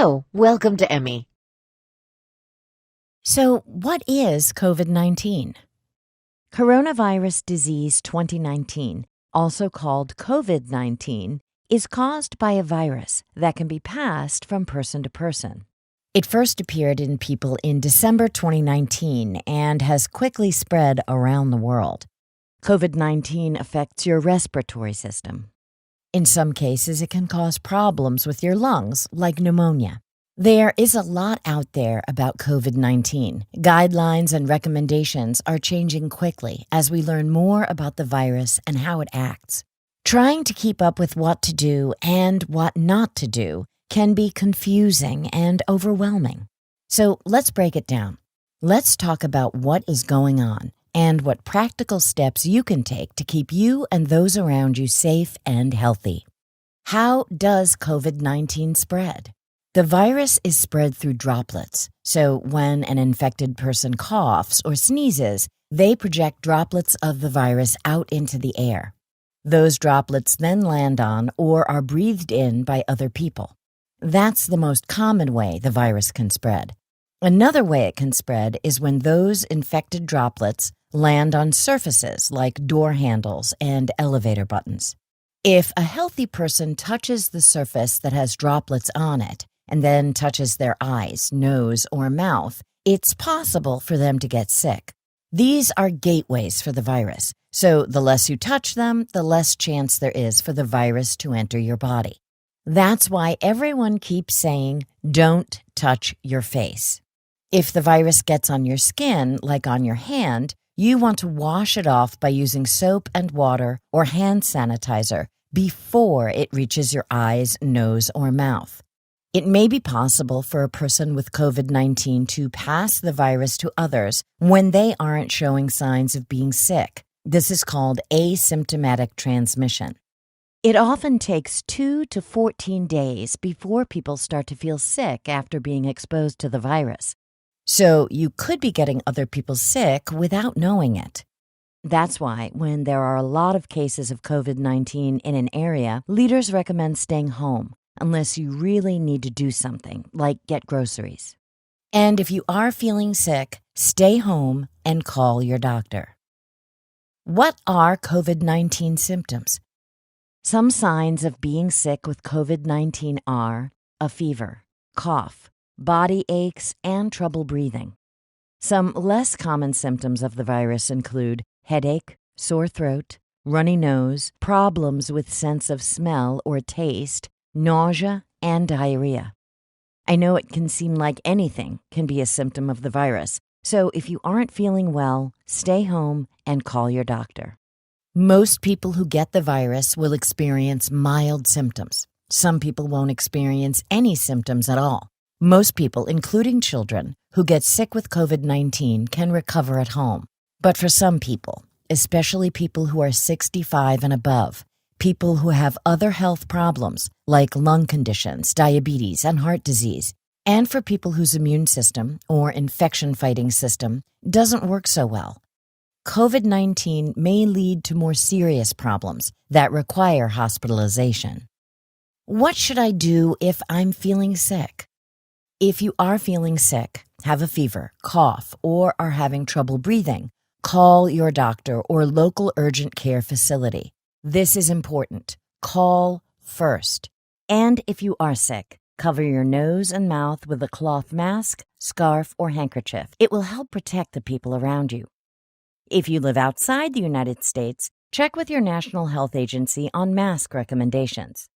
Hello, welcome to Emmy. So, what is COVID-19? Coronavirus disease 2019, also called COVID-19, is caused by a virus that can be passed from person to person. It first appeared in people in December 2019 and has quickly spread around the world. COVID-19 affects your respiratory system. In some cases, it can cause problems with your lungs, like pneumonia. There is a lot out there about COVID-19. Guidelines and recommendations are changing quickly as we learn more about the virus and how it acts. Trying to keep up with what to do and what not to do can be confusing and overwhelming. So let's break it down. Let's talk about what is going on and what practical steps you can take to keep you and those around you safe and healthy. How does COVID-19 spread? The virus is spread through droplets, so when an infected person coughs or sneezes, they project droplets of the virus out into the air. Those droplets then land on or are breathed in by other people. That's the most common way the virus can spread. Another way it can spread is when those infected droplets land on surfaces like door handles and elevator buttons. If a healthy person touches the surface that has droplets on it and then touches their eyes, nose, or mouth, it's possible for them to get sick. These are gateways for the virus, so the less you touch them, the less chance there is for the virus to enter your body. That's why everyone keeps saying, "Don't touch your face." If the virus gets on your skin, like on your hand, you want to wash it off by using soap and water or hand sanitizer before it reaches your eyes, nose, or mouth. It may be possible for a person with COVID-19 to pass the virus to others when they aren't showing signs of being sick. This is called asymptomatic transmission. It often takes 2 to 14 days before people start to feel sick after being exposed to the virus. So you could be getting other people sick without knowing it. That's why when there are a lot of cases of COVID-19 in an area, leaders recommend staying home unless you really need to do something, like get groceries. And if you are feeling sick, stay home and call your doctor. What are COVID-19 symptoms? Some signs of being sick with COVID-19 are a fever, cough, body aches, and trouble breathing. Some less common symptoms of the virus include headache, sore throat, runny nose, problems with sense of smell or taste, nausea, and diarrhea. I know it can seem like anything can be a symptom of the virus, so if you aren't feeling well, stay home and call your doctor. Most people who get the virus will experience mild symptoms. Some people won't experience any symptoms at all. Most people, including children, who get sick with COVID-19 can recover at home. But for some people, especially people who are 65 and above, people who have other health problems like lung conditions, diabetes, and heart disease, and for people whose immune system or infection-fighting system doesn't work so well, COVID-19 may lead to more serious problems that require hospitalization. What should I do if I'm feeling sick? If you are feeling sick, have a fever, cough, or are having trouble breathing, call your doctor or local urgent care facility. This is important. Call first. And if you are sick, cover your nose and mouth with a cloth mask, scarf, or handkerchief. It will help protect the people around you. If you live outside the United States, check with your national health agency on mask recommendations.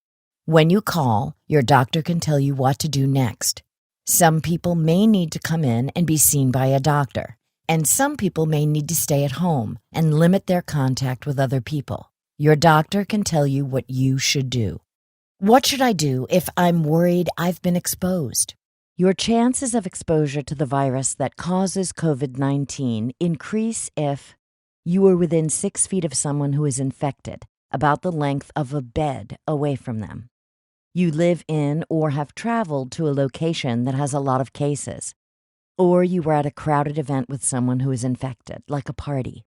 When you call, your doctor can tell you what to do next. Some people may need to come in and be seen by a doctor, and some people may need to stay at home and limit their contact with other people. Your doctor can tell you what you should do. What should I do if I'm worried I've been exposed? Your chances of exposure to the virus that causes COVID-19 increase if you are within 6 feet of someone who is infected, about the length of a bed away from them. You live in or have traveled to a location that has a lot of cases, or you were at a crowded event with someone who is infected, like a party.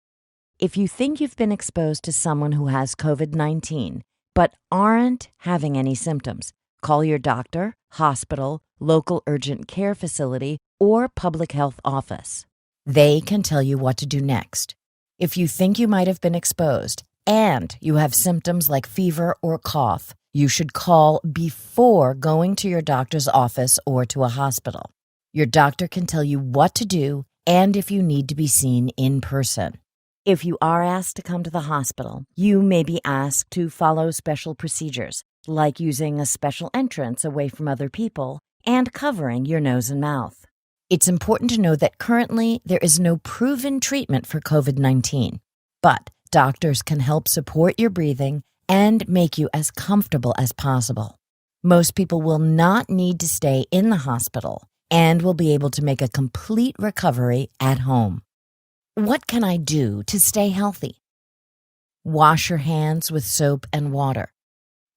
If you think you've been exposed to someone who has COVID-19 but aren't having any symptoms, Call your doctor, hospital, local urgent care facility, or public health office. They can tell you what to do next. If you think you might have been exposed and you have symptoms like fever or cough, you should call before going to your doctor's office or to a hospital. Your doctor can tell you what to do and if you need to be seen in person. If you are asked to come to the hospital, you may be asked to follow special procedures, like using a special entrance away from other people and covering your nose and mouth. It's important to know that currently there is no proven treatment for COVID-19, but doctors can help support your breathing and make you as comfortable as possible. Most people will not need to stay in the hospital and will be able to make a complete recovery at home. What can I do to stay healthy? Wash your hands with soap and water.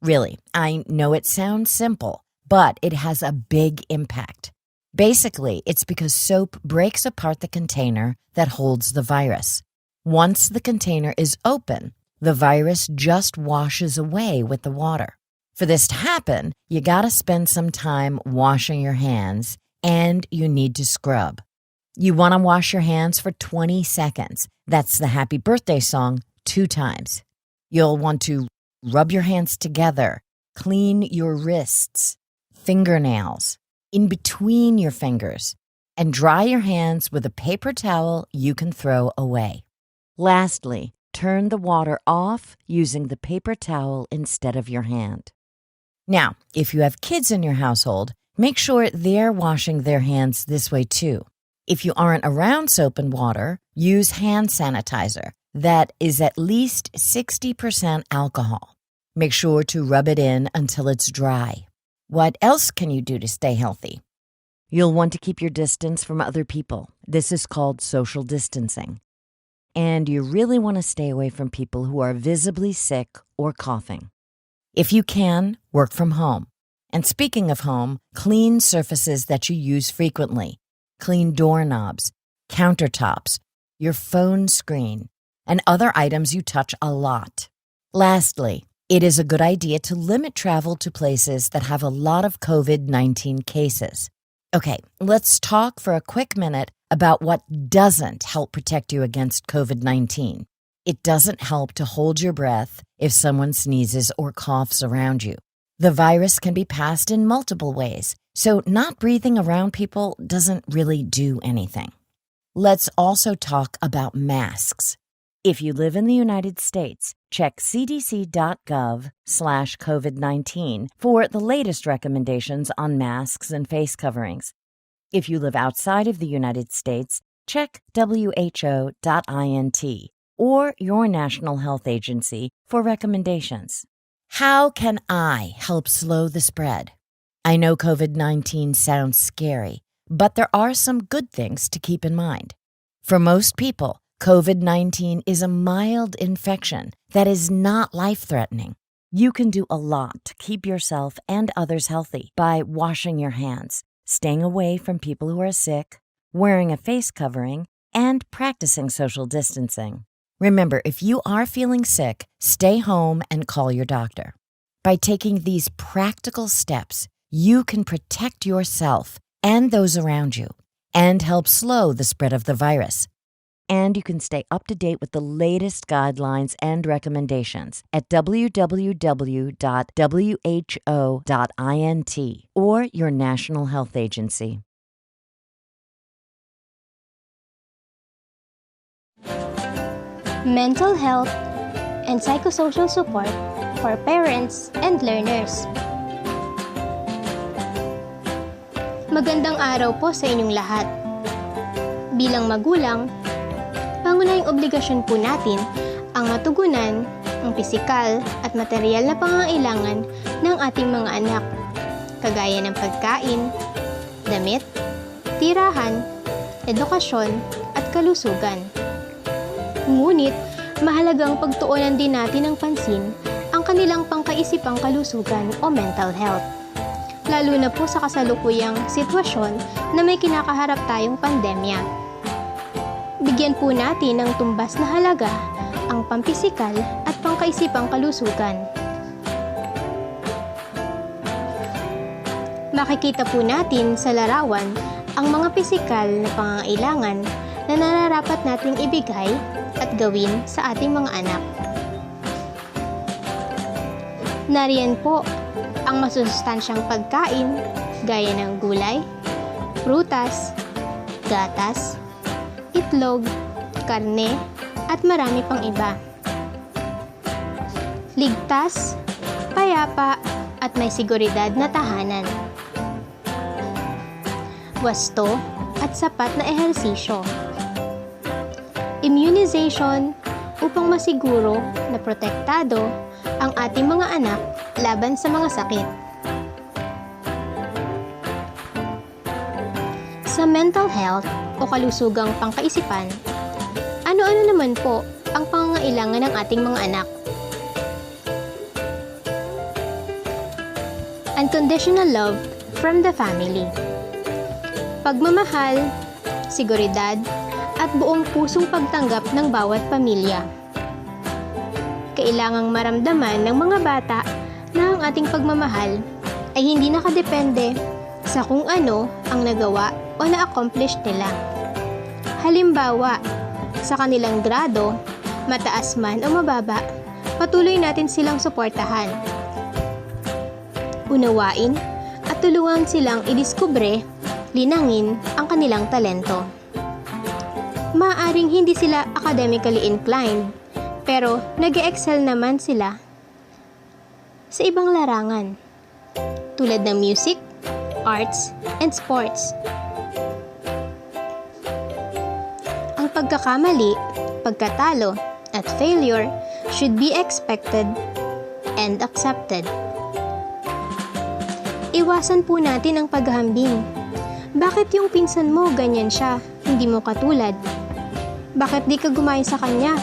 Really, I know it sounds simple, but it has a big impact. Basically, it's because soap breaks apart the container that holds the virus. Once the container is open, the virus just washes away with the water. For this to happen, you gotta spend some time washing your hands, and you need to scrub. You wanna wash your hands for 20 seconds. That's the happy birthday song 2 times. You'll want to rub your hands together, clean your wrists, fingernails, in between your fingers, and dry your hands with a paper towel you can throw away. Lastly, turn the water off using the paper towel instead of your hand. Now, if you have kids in your household, make sure they're washing their hands this way too. If you aren't around soap and water, use hand sanitizer that is at least 60% alcohol. Make sure to rub it in until it's dry. What else can you do to stay healthy? You'll want to keep your distance from other people. This is called social distancing. And you really want to stay away from people who are visibly sick or coughing. If you can, work from home. And speaking of home, clean surfaces that you use frequently. Clean doorknobs, countertops, your phone screen, and other items you touch a lot. Lastly, it is a good idea to limit travel to places that have a lot of COVID-19 cases. Okay, let's talk for a quick minute about what doesn't help protect you against COVID-19. It doesn't help to hold your breath if someone sneezes or coughs around you. The virus can be passed in multiple ways, so not breathing around people doesn't really do anything. Let's also talk about masks. If you live in the United States, check cdc.gov/COVID-19 for the latest recommendations on masks and face coverings. If you live outside of the United States, check who.int or your national health agency for recommendations. How can I help slow the spread? I know COVID-19 sounds scary, but there are some good things to keep in mind. For most people, COVID-19 is a mild infection that is not life-threatening. You can do a lot to keep yourself and others healthy by washing your hands, staying away from people who are sick, wearing a face covering, and practicing social distancing. Remember, if you are feeling sick, stay home and call your doctor. By taking these practical steps, you can protect yourself and those around you and help slow the spread of the virus. And you can stay up to date with the latest guidelines and recommendations at www.who.int or your national health agency. Mental health and psychosocial support for parents and learners. Magandang araw po sa inyong lahat. Bilang magulang, pangunahing obligasyon po natin ang matugunan ang pisikal at material na pangangailangan ng ating mga anak, kagaya ng pagkain, damit, tirahan, edukasyon at kalusugan. Ngunit, mahalagang pagtuunan din natin ng pansin ang kanilang pangkaisipang kalusugan o mental health. Lalo na po sa kasalukuyang sitwasyon na may kinakaharap tayong pandemya. Bigyan po natin ng tumbas na halaga ang pampisikal at pangkaisipang kalusugan. Makikita po natin sa larawan ang mga pisikal na pangangailangan na nararapat nating ibigay at gawin sa ating mga anak. Nariyan po ang masusustansyang pagkain gaya ng gulay, prutas, gatas, itlog, karne, at marami pang iba. Ligtas, payapa, at may seguridad na tahanan. Wasto at sapat na ehersisyo. Immunization upang masiguro na protektado ang ating mga anak laban sa mga sakit. Sa mental health o kalusugang pangkaisipan, ano-ano naman po ang pangangailangan ng ating mga anak? Unconditional love from the family. Pagmamahal, seguridad, at buong pusong pagtanggap ng bawat pamilya. Kailangang maramdaman ng mga bata na ang ating pagmamahal ay hindi nakadepende sa kung ano ang nagawa o na-accomplish nila. Halimbawa, sa kanilang grado, mataas man o mababa, patuloy natin silang suportahan. Unawain at tulungan silang idiskubre, linangin ang kanilang talento. Maaaring hindi sila academically inclined, pero nag-excel naman sila sa ibang larangan, tulad ng music, arts, and sports. Ang pagkakamali, pagkatalo, at failure should be expected and accepted. Iwasan po natin ang paghahambing. Bakit yung pinsan mo ganyan siya, hindi mo katulad? Bakit di ka gumaya sa kanya?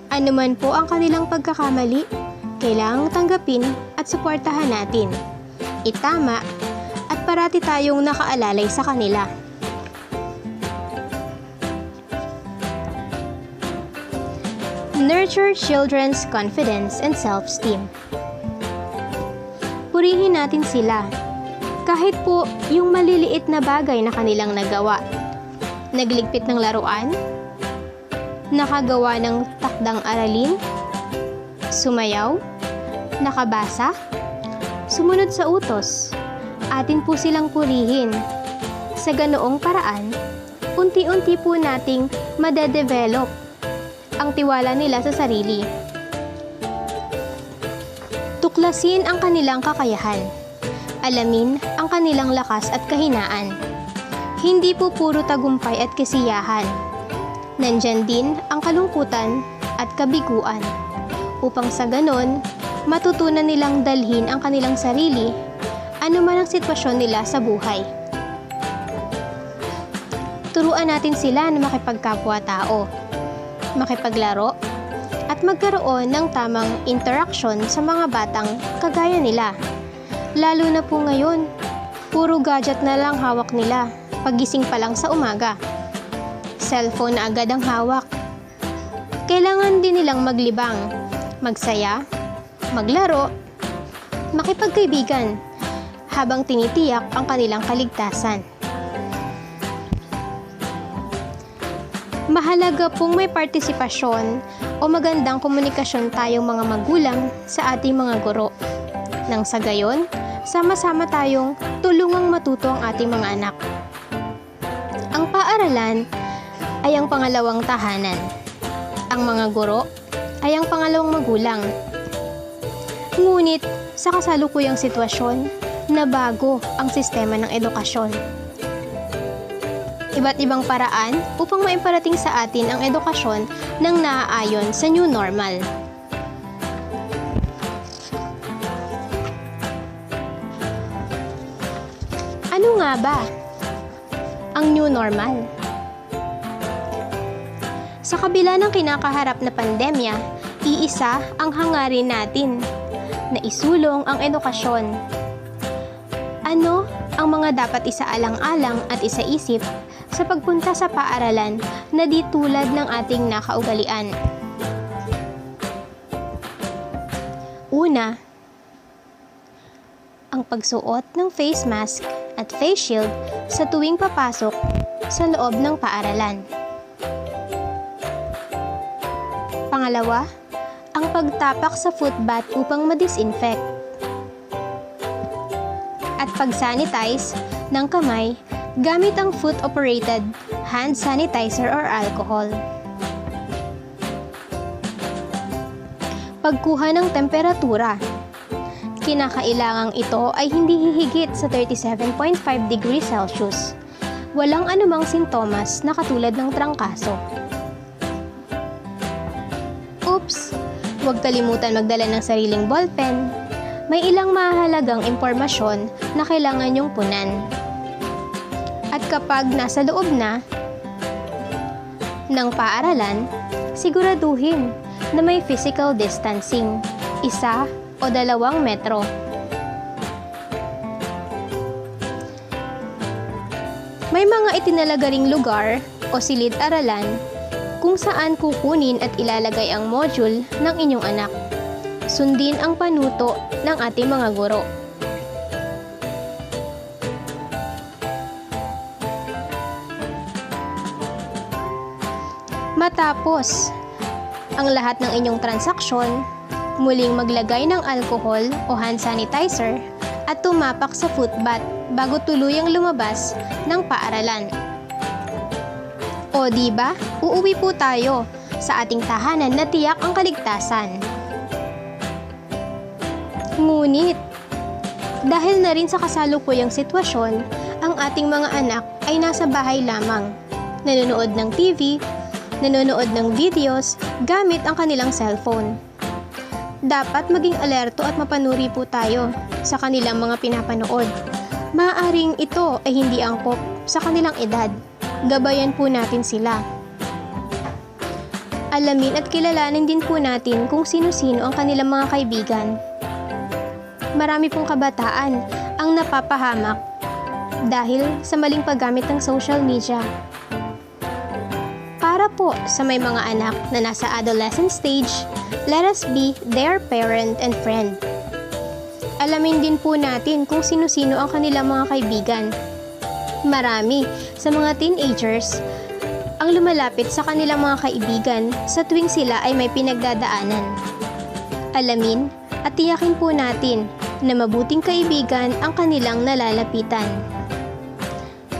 Ano man po ang kanilang pagkakamali, kailangang tanggapin at suportahan natin. Itama at parati tayong nakaalalay sa kanila. Nurture children's confidence and self-esteem. Purihin natin sila. Kahit po yung maliliit na bagay na kanilang nagawa. Nagligpit ng laruan, nakagawa ng takdang aralin, sumayaw, nakabasa, sumunod sa utos. Atin po silang purihin. Sa ganoong paraan, unti-unti po nating madedevelop ang tiwala nila sa sarili. Tuklasin ang kanilang kakayahan. Alamin ang kanilang lakas at kahinaan. Hindi po puro tagumpay at kasiyahan. Nandyan din ang kalungkutan at kabiguan. Upang sa ganon, matutunan nilang dalhin ang kanilang sarili, anuman ang sitwasyon nila sa buhay. Turuan natin sila na makipagkapwa-tao, makipaglaro, at magkaroon ng tamang interaction sa mga batang kagaya nila. Lalo na po ngayon, puro gadget na lang hawak nila paggising pa lang sa umaga. Cellphone na agad ang hawak. Kailangan din nilang maglibang, magsaya, maglaro, makipagkaibigan, habang tinitiyak ang kanilang kaligtasan. Mahalaga pong may partisipasyon o magandang komunikasyon tayong mga magulang sa ating mga guro. Nang sa gayon, sama-sama tayong tulungang matuto ang ating mga anak. Ang paaralan ay ang pangalawang tahanan. Ang mga guro ay ang pangalawang magulang. Ngunit sa kasalukuyang sitwasyon, nabago ang sistema ng edukasyon. Iba't ibang paraan upang maiparating sa atin ang edukasyon ng naaayon sa new normal. Ano nga ba ang new normal? Sa kabila ng kinakaharap na pandemya, iisa ang hangarin natin na isulong ang edukasyon. Ano ang mga dapat isaalang-alang at isaisip sa pagpunta sa paaralan na di tulad ng ating nakaugalian? Una, ang pagsuot ng face mask at face shield sa tuwing papasok sa loob ng paaralan. Pangalawa, ang pagtapak sa footbath upang ma-disinfect. At pag-sanitize ng kamay gamit ang foot-operated hand sanitizer or alcohol. Pagkuha ng temperatura. Kinakailangang ito ay hindi hihigit sa 37.5 degrees Celsius. Walang anumang sintomas na katulad ng trangkaso. Oops! Huwag kalimutan magdala ng sariling ballpen. May ilang mahalagang impormasyon na kailangan niyong punan. At kapag nasa loob na ng paaralan, siguraduhin na may physical distancing, 1 o 2 metro. May mga itinalagaring lugar o silid-aralan kung saan kukunin at ilalagay ang module ng inyong anak. Sundin ang panuto ng ating mga guro. Matapos ang lahat ng inyong transaksyon, muling maglagay ng alcohol o hand sanitizer at tumapak sa footbath bago tuluyang lumabas ng paaralan. O diba, uuwi po tayo sa ating tahanan na tiyak ang kaligtasan. Ngunit, dahil na rin sa kasalukuyang sitwasyon, ang ating mga anak ay nasa bahay lamang, nanonood ng TV, nanonood ng videos gamit ang kanilang cellphone. Dapat maging alerto at mapanuri po tayo sa kanilang mga pinapanood. Maaaring ito ay hindi angkop sa kanilang edad. Gabayan po natin sila. Alamin at kilalanin din po natin kung sino-sino ang kanilang mga kaibigan. Marami pong kabataan ang napapahamak dahil sa maling paggamit ng social media. Para po sa may mga anak na nasa adolescent stage, let us be their parent and friend. Alamin din po natin kung sino-sino ang kanilang mga kaibigan. Marami sa mga teenagers ang lumalapit sa kanilang mga kaibigan sa tuwing sila ay may pinagdadaanan. Alamin at tiyakin po natin na mabuting kaibigan ang kanilang nalalapitan.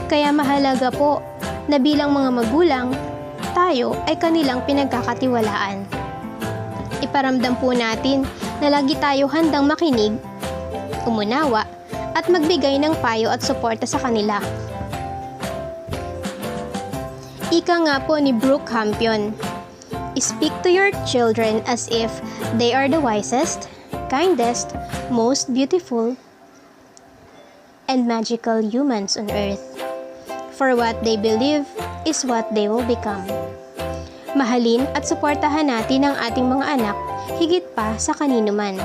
Kaya mahalaga po na bilang mga magulang, tayo ay kanilang pinagkakatiwalaan. Iparamdam po natin na lagi tayo handang makinig, umunawa, at magbigay ng payo at suporta sa kanila. Ika nga po ni Brooke Campion, speak to your children as if they are the wisest, kindest, most beautiful, and magical humans on earth. For what they believe is what they will become. Mahalin at suportahan natin ang ating mga anak higit pa sa kanino man.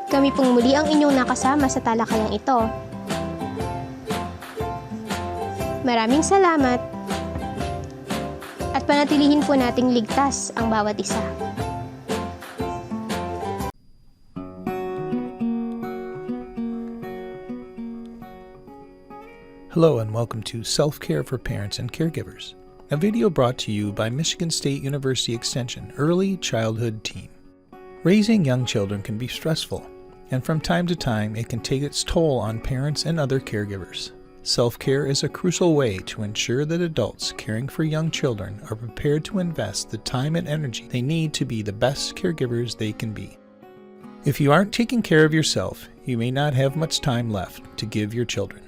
Kami pong muli ang inyong nakasama sa talakayang ito. Maraming salamat at panatilihin po nating ligtas ang bawat isa. Hello and welcome to Self-Care for Parents and Caregivers, a video brought to you by Michigan State University Extension Early Childhood Team. Raising young children can be stressful, and from time to time it can take its toll on parents and other caregivers. Self-care is a crucial way to ensure that adults caring for young children are prepared to invest the time and energy they need to be the best caregivers they can be. If you aren't taking care of yourself, you may not have much time left to give your children.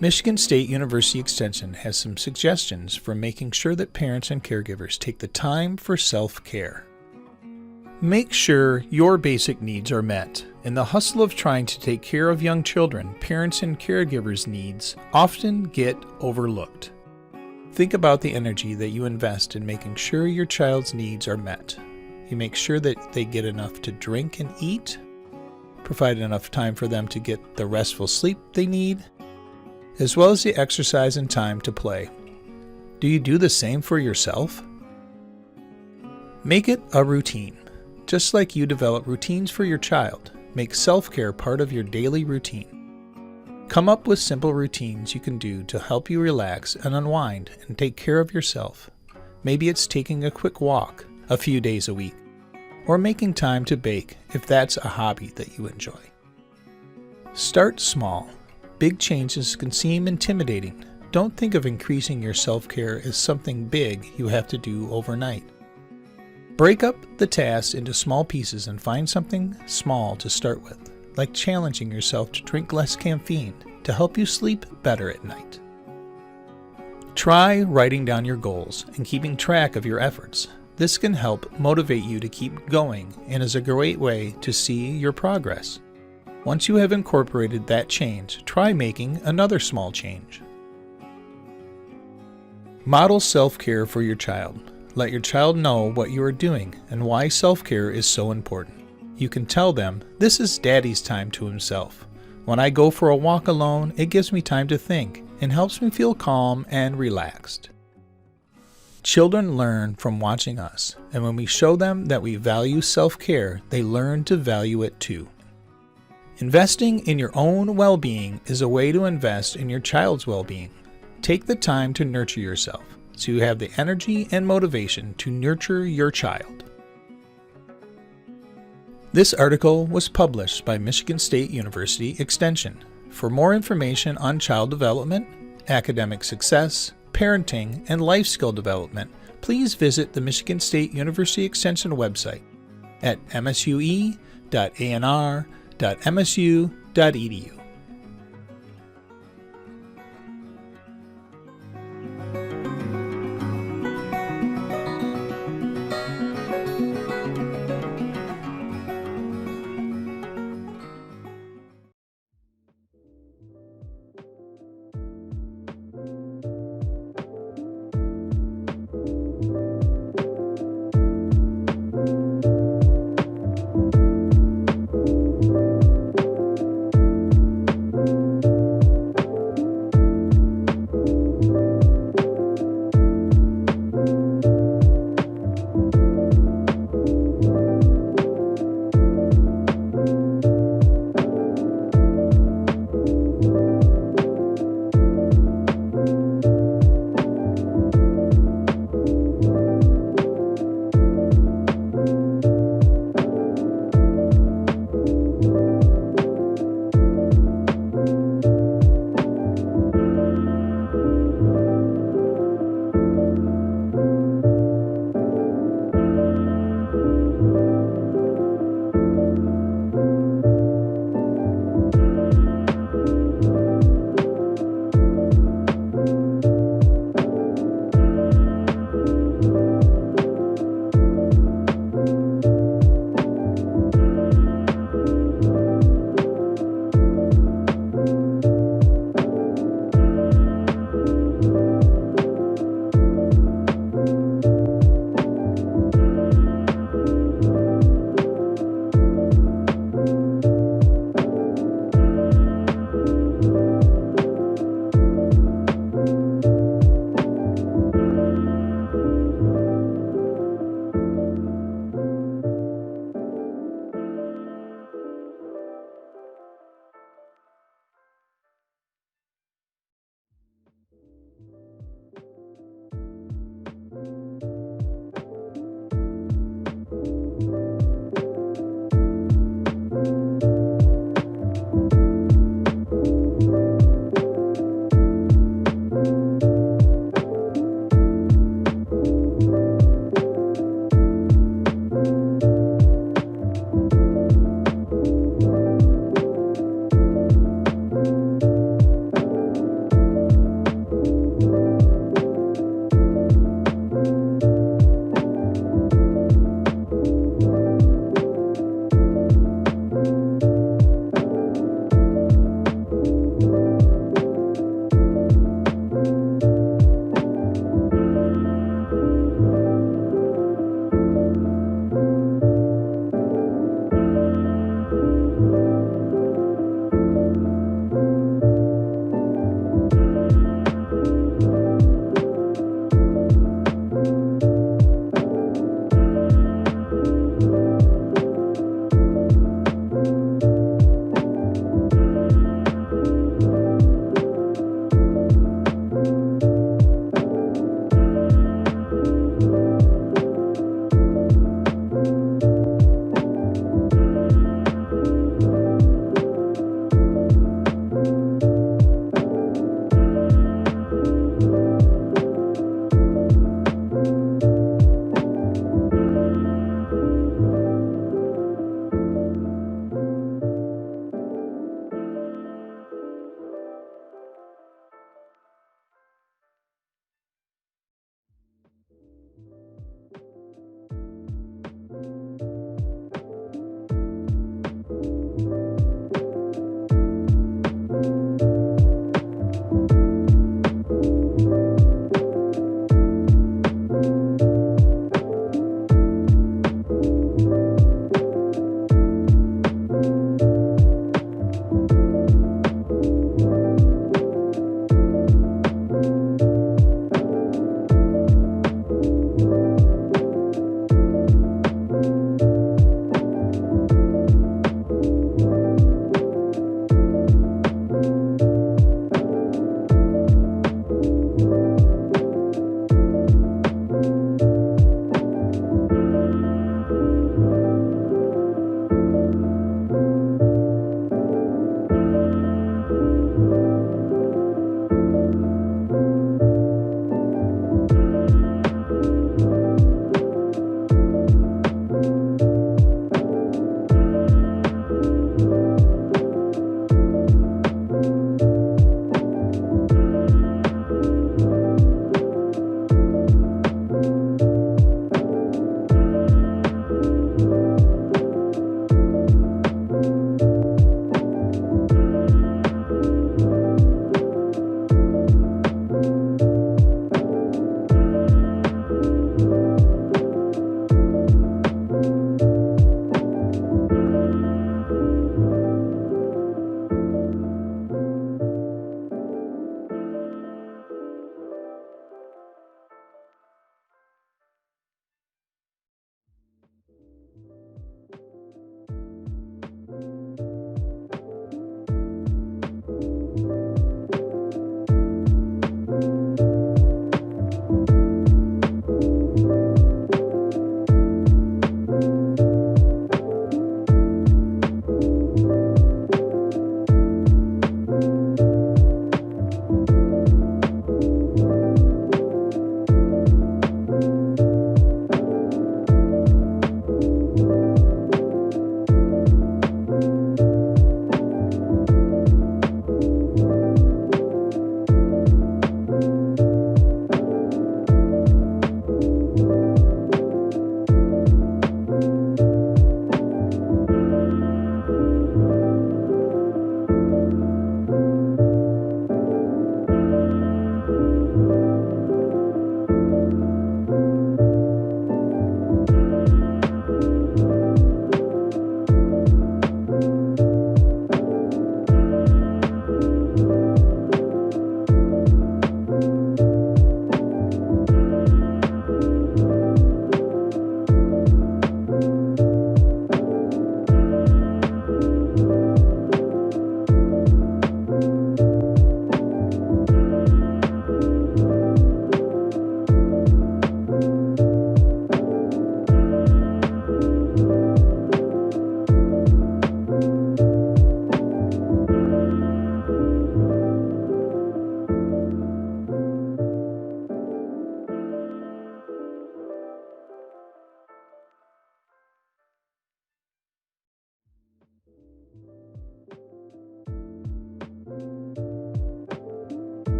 Michigan State University Extension has some suggestions for making sure that parents and caregivers take the time for self-care. Make sure your basic needs are met. In the hustle of trying to take care of young children, parents and caregivers' needs often get overlooked. Think about the energy that you invest in making sure your child's needs are met. You make sure that they get enough to drink and eat, provide enough time for them to get the restful sleep they need, as well as the exercise and time to play. Do you do the same for yourself? Make it a routine. Just like you develop routines for your child, make self-care part of your daily routine. Come up with simple routines you can do to help you relax and unwind and take care of yourself. Maybe it's taking a quick walk a few days a week, or making time to bake if that's a hobby that you enjoy. Start small. Big changes can seem intimidating. Don't think of increasing your self-care as something big you have to do overnight. Break up the tasks into small pieces and find something small to start with, like challenging yourself to drink less caffeine to help you sleep better at night. Try writing down your goals and keeping track of your efforts. This can help motivate you to keep going and is a great way to see your progress. Once you have incorporated that change, try making another small change. Model self-care for your child. Let your child know what you are doing and why self-care is so important. You can tell them, "This is Daddy's time to himself. When I go for a walk alone, it gives me time to think and helps me feel calm and relaxed." Children learn from watching us, and when we show them that we value self-care, they learn to value it too. Investing in your own well-being is a way to invest in your child's well-being. Take the time to nurture yourself, so you have the energy and motivation to nurture your child. This article was published by Michigan State University Extension. For more information on child development, academic success, parenting, and life skill development, please visit the Michigan State University Extension website at msue.anr.msu.edu.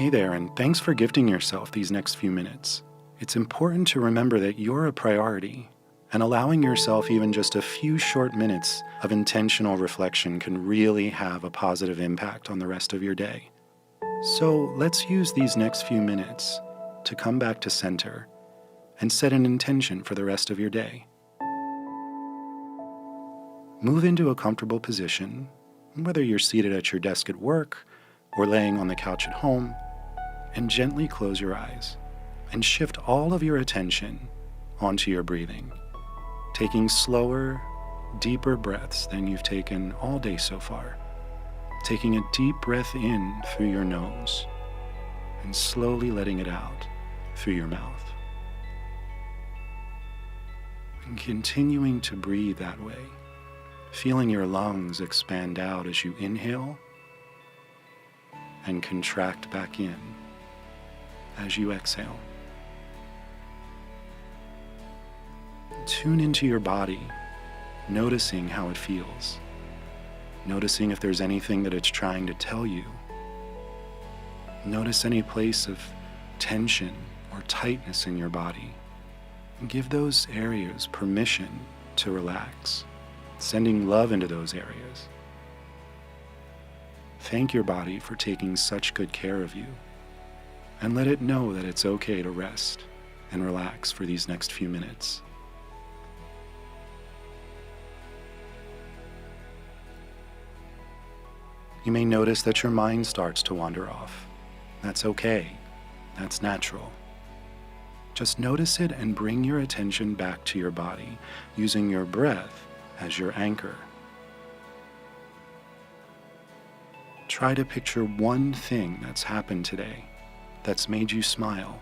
Hey there, and thanks for gifting yourself these next few minutes. It's important to remember that you're a priority, and allowing yourself even just a few short minutes of intentional reflection can really have a positive impact on the rest of your day. So let's use these next few minutes to come back to center and set an intention for the rest of your day. Move into a comfortable position, whether you're seated at your desk at work or laying on the couch at home, and gently close your eyes and shift all of your attention onto your breathing, taking slower, deeper breaths than you've taken all day so far. Taking a deep breath in through your nose and slowly letting it out through your mouth. And continuing to breathe that way, feeling your lungs expand out as you inhale and contract back in as you exhale. Tune into your body, noticing how it feels. Noticing if there's anything that it's trying to tell you. Notice any place of tension or tightness in your body. And give those areas permission to relax, sending love into those areas. Thank your body for taking such good care of you, and let it know that it's okay to rest and relax for these next few minutes. You may notice that your mind starts to wander off. That's okay. That's natural. Just notice it and bring your attention back to your body, using your breath as your anchor. Try to picture one thing that's happened today that's made you smile,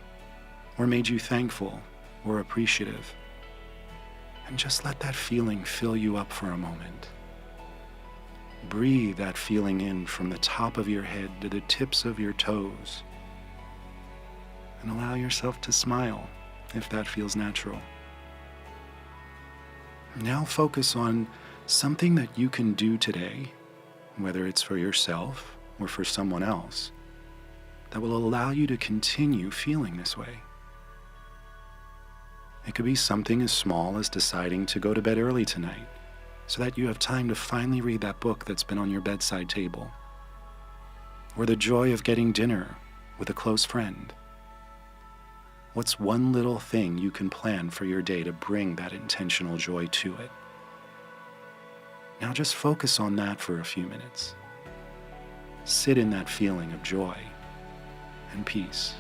or made you thankful or appreciative. And just let that feeling fill you up for a moment. Breathe that feeling in from the top of your head to the tips of your toes. And allow yourself to smile if that feels natural. Now focus on something that you can do today, whether it's for yourself or for someone else, that will allow you to continue feeling this way. It could be something as small as deciding to go to bed early tonight, so that you have time to finally read that book that's been on your bedside table. Or the joy of getting dinner with a close friend. What's one little thing you can plan for your day to bring that intentional joy to it? Now just focus on that for a few minutes. Sit in that feeling of joy and peace.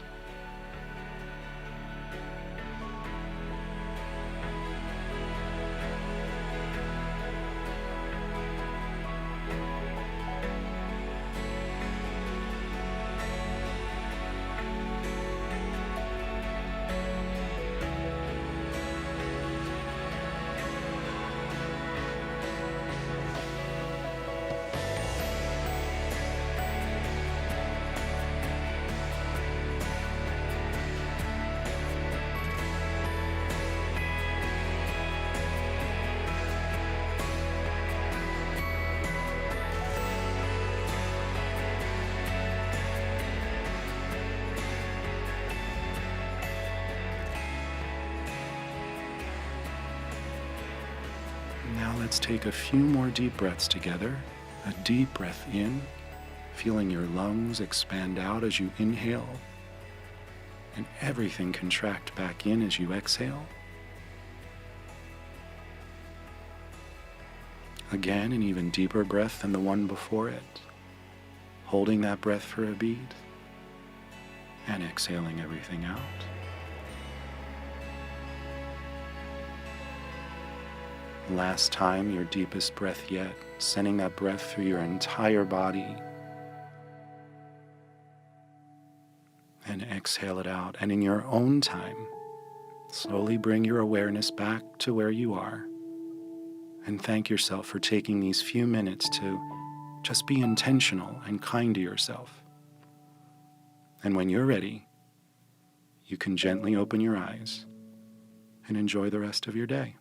Now let's take a few more deep breaths together. A deep breath in, feeling your lungs expand out as you inhale, and everything contract back in as you exhale. Again, an even deeper breath than the one before it, holding that breath for a beat, and exhaling everything out. Last time, your deepest breath yet, sending that breath through your entire body. And exhale it out. And in your own time, slowly bring your awareness back to where you are. And thank yourself for taking these few minutes to just be intentional and kind to yourself. And when you're ready, you can gently open your eyes and enjoy the rest of your day.